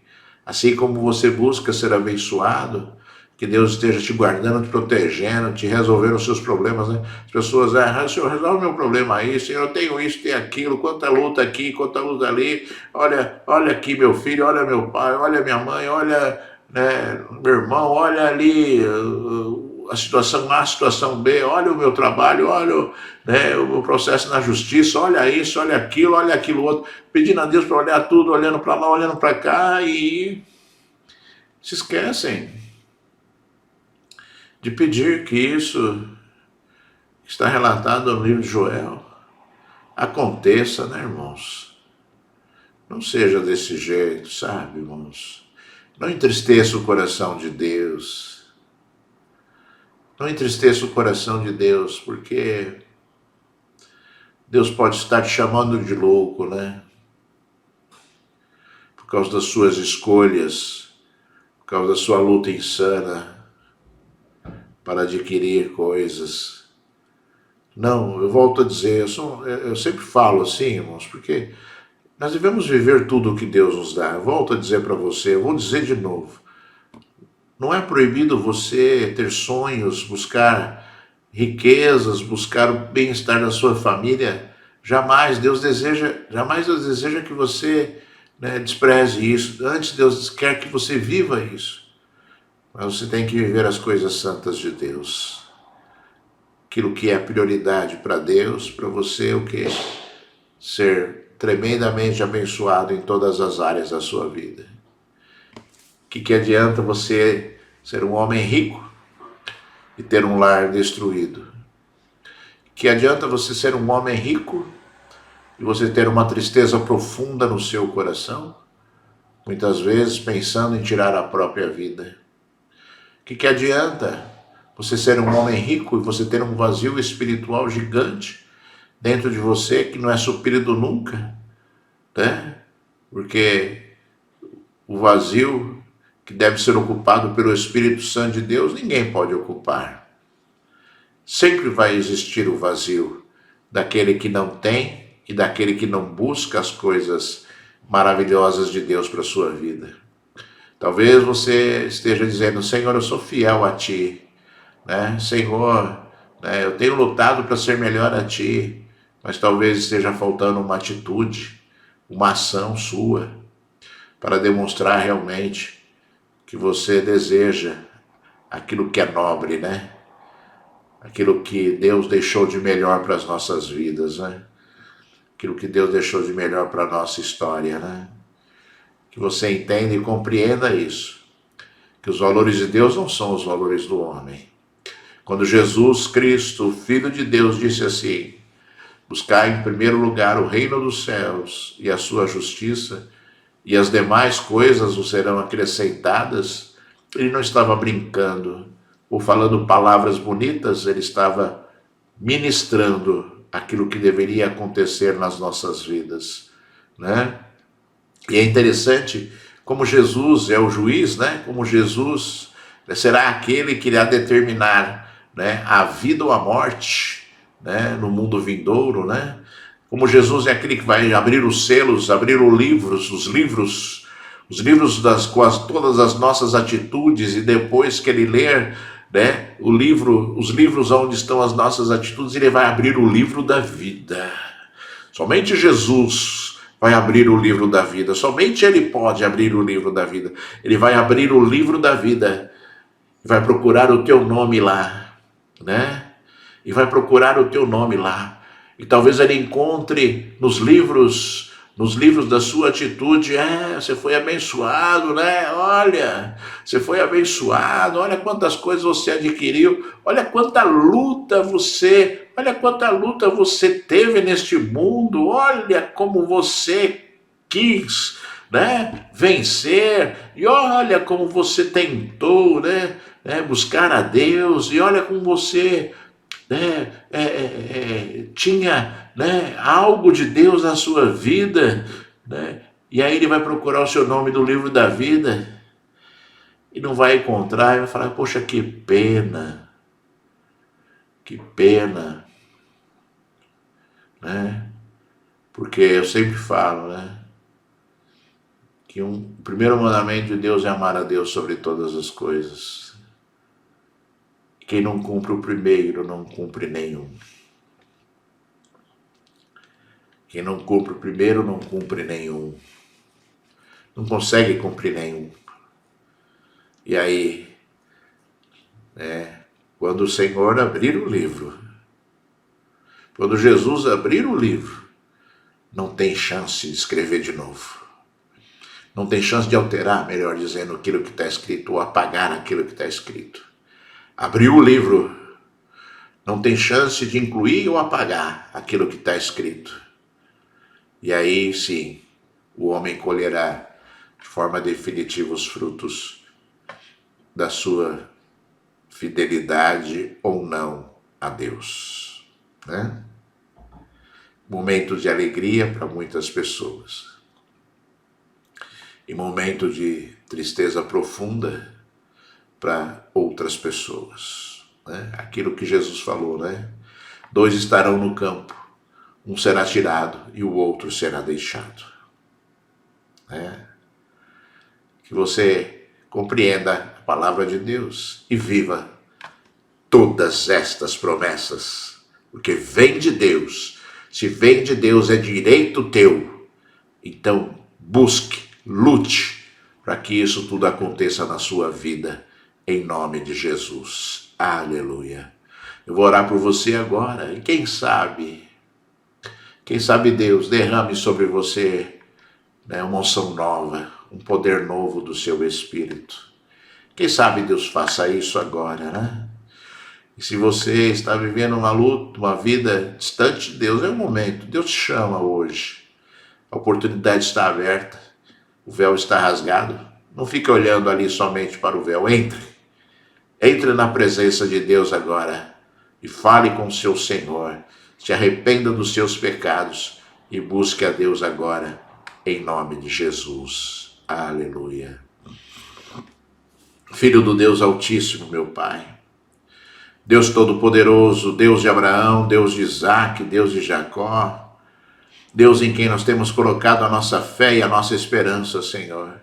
assim como você busca ser abençoado, que Deus esteja te guardando, te protegendo, te resolvendo os seus problemas, né? As pessoas, Senhor, resolve meu problema aí, Senhor, eu tenho isso, tenho aquilo, quanta luta aqui, quanta luta ali, olha aqui meu filho, olha meu pai, olha minha mãe, olha, né, meu irmão, olha ali a situação A, a situação B, olha o meu trabalho, olha, né, o meu processo na justiça, olha isso, olha aquilo outro, pedindo a Deus para olhar tudo, olhando para lá, olhando para cá e se esquecem de pedir que isso que está relatado no livro de Joel aconteça, né, irmãos? Não seja desse jeito, sabe, irmãos? Não entristeça o coração de Deus. Não entristeça o coração de Deus, porque Deus pode estar te chamando de louco, né? Por causa das suas escolhas, por causa da sua luta insana para adquirir coisas. Não, eu volto a dizer, eu sempre falo assim, irmãos, porque nós devemos viver tudo o que Deus nos dá. Eu volto a dizer para você, eu vou dizer de novo. Não é proibido você ter sonhos, buscar riquezas, buscar o bem-estar da sua família. Jamais Deus deseja que você, né, despreze isso. Antes, Deus quer que você viva isso. Mas você tem que viver as coisas santas de Deus. Aquilo que é prioridade para Deus, para você, o que? Ser tremendamente abençoado em todas as áreas da sua vida. O que adianta você ser um homem rico e ter um lar destruído? Que adianta você ser um homem rico e você ter uma tristeza profunda no seu coração, muitas vezes pensando em tirar a própria vida? Que adianta você ser um homem rico e você ter um vazio espiritual gigante dentro de você que não é suprido nunca, né? Porque o vazio que deve ser ocupado pelo Espírito Santo de Deus, ninguém pode ocupar. Sempre vai existir o vazio daquele que não tem e daquele que não busca as coisas maravilhosas de Deus para a sua vida. Talvez você esteja dizendo, Senhor, eu sou fiel a Ti, né? Senhor, né, eu tenho lutado para ser melhor a Ti, mas talvez esteja faltando uma atitude, uma ação sua, para demonstrar realmente que você deseja aquilo que é nobre, né? Aquilo que Deus deixou de melhor para as nossas vidas, né? Aquilo que Deus deixou de melhor para a nossa história, né? Que você entenda e compreenda isso. Que os valores de Deus não são os valores do homem. Quando Jesus Cristo, Filho de Deus, disse assim, buscai em primeiro lugar o reino dos céus e a sua justiça, e as demais coisas vos serão acrescentadas, ele não estava brincando ou falando palavras bonitas, ele estava ministrando aquilo que deveria acontecer nas nossas vidas, né? E é interessante como Jesus é o juiz, né? Como Jesus será aquele que irá determinar, né, a vida ou a morte, né, no mundo vindouro, né? Como Jesus é aquele que vai abrir os selos, abrir os livros com todas as nossas atitudes, e depois que ele ler, né, os livros onde estão as nossas atitudes, ele vai abrir o livro da vida. Somente Jesus vai abrir o livro da vida, somente Ele pode abrir o livro da vida. Ele vai abrir o livro da vida, vai procurar o teu nome lá, né? E vai procurar o teu nome lá. E talvez Ele encontre nos livros da sua atitude, você foi abençoado, né? Olha, você foi abençoado, olha quantas coisas você adquiriu, olha quanta luta você teve neste mundo, olha como você quis, né, vencer, e olha como você tentou, né, buscar a Deus, e olha como você, né, tinha, né, algo de Deus na sua vida, né, e aí ele vai procurar o seu nome no livro da vida, e não vai encontrar, e vai falar, poxa, que pena, né? Porque eu sempre falo, né? Que o primeiro mandamento de Deus é amar a Deus sobre todas as coisas. Quem não cumpre o primeiro, não cumpre nenhum. Quem não cumpre o primeiro, não cumpre nenhum. Não consegue cumprir nenhum. E aí, quando o Senhor abrir o livro, quando Jesus abrir o livro, não tem chance de escrever de novo. Não tem chance de alterar, melhor dizendo, aquilo que está escrito, ou apagar aquilo que está escrito. Abriu o livro, não tem chance de incluir ou apagar aquilo que está escrito. E aí sim, o homem colherá de forma definitiva os frutos da sua fidelidade ou não a Deus, né? Momentos de alegria para muitas pessoas e momentos de tristeza profunda para outras pessoas, né? Aquilo que Jesus falou, né? 2 estarão no campo, um será tirado e o outro será deixado, né? Que você compreenda a palavra de Deus e viva todas estas promessas, porque vem de Deus. Se vem de Deus é direito teu. Então busque, lute para que isso tudo aconteça na sua vida, em nome de Jesus. Aleluia. Eu vou orar por você agora e quem sabe Deus derrame sobre você, né, uma unção nova, um poder novo do seu Espírito. Quem sabe Deus faça isso agora, né? E se você está vivendo uma luta, uma vida distante de Deus, é o momento. Deus te chama hoje. A oportunidade está aberta. O véu está rasgado. Não fique olhando ali somente para o véu. Entre na presença de Deus agora e fale com o seu Senhor. Se arrependa dos seus pecados e busque a Deus agora, em nome de Jesus. Aleluia. Filho do Deus Altíssimo, meu Pai, Deus Todo-Poderoso, Deus de Abraão, Deus de Isaac, Deus de Jacó, Deus em quem nós temos colocado a nossa fé e a nossa esperança, Senhor.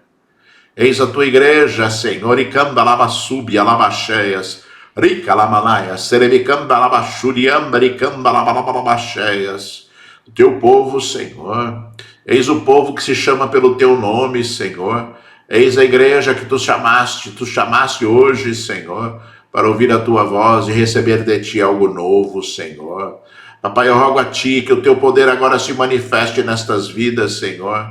Eis a tua igreja, Senhor, e cambalabassúbia, alabacheias, rica lamalaias, serebicambalabaxuriamba, ricambalabalabacheias. O teu povo, Senhor, eis o povo que se chama pelo teu nome, Senhor. Eis a igreja que tu chamaste hoje, Senhor, para ouvir a tua voz e receber de ti algo novo, Senhor. Papai, eu rogo a ti que o teu poder agora se manifeste nestas vidas, Senhor.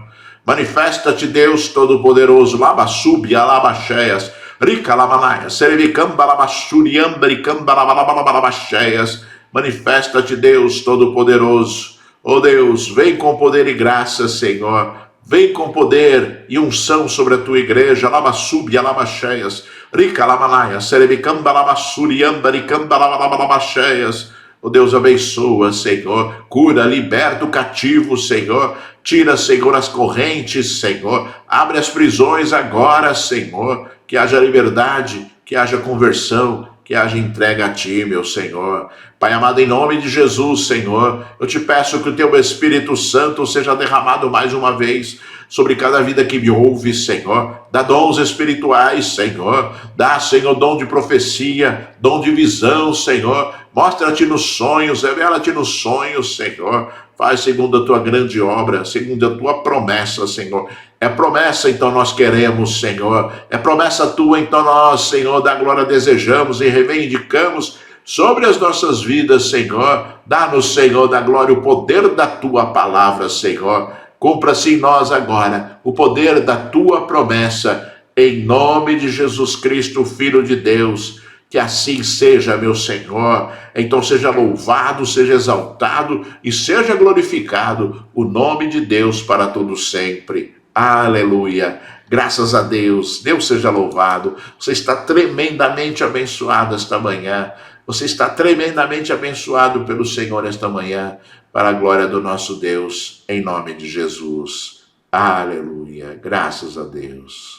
Manifesta-te, Deus Todo-Poderoso, labassúbia, labacheias, rica lamanaias, serevicamba, labachuriamba, ricamba, labalabalabalabacheias. Manifesta-te, Deus Todo-Poderoso. Oh Deus, vem com poder e graça, Senhor. Vem com poder e unção sobre a tua igreja, labassúbia, labacheias, rica lamanaias, serevicamba, labassuriamba, ricamba, labalabalabalabacheias. Oh Deus, abençoa, Senhor, cura, liberta o cativo, Senhor, tira, Senhor, as correntes, Senhor, abre as prisões agora, Senhor, que haja liberdade, que haja conversão, que haja entrega a ti, meu Senhor. Pai amado, em nome de Jesus, Senhor, eu te peço que o teu Espírito Santo seja derramado mais uma vez sobre cada vida que me ouve, Senhor. Dá dons espirituais, Senhor. Dá, Senhor, dom de profecia, dom de visão, Senhor. Mostra-te nos sonhos, revela-te nos sonhos, Senhor. Faz segundo a tua grande obra, segundo a tua promessa, Senhor. É promessa, então nós queremos, Senhor. É promessa tua, então nós, Senhor, da glória desejamos e reivindicamos sobre as nossas vidas, Senhor. Dá-nos, Senhor, da glória o poder da tua palavra, Senhor. Cumpra-se em nós agora o poder da tua promessa, em nome de Jesus Cristo, Filho de Deus. Que assim seja, meu Senhor. Então seja louvado, seja exaltado e seja glorificado o nome de Deus para todo sempre. Aleluia. Graças a Deus. Deus seja louvado. Você está tremendamente abençoado esta manhã. Você está tremendamente abençoado pelo Senhor esta manhã, para a glória do nosso Deus, em nome de Jesus. Aleluia. Graças a Deus.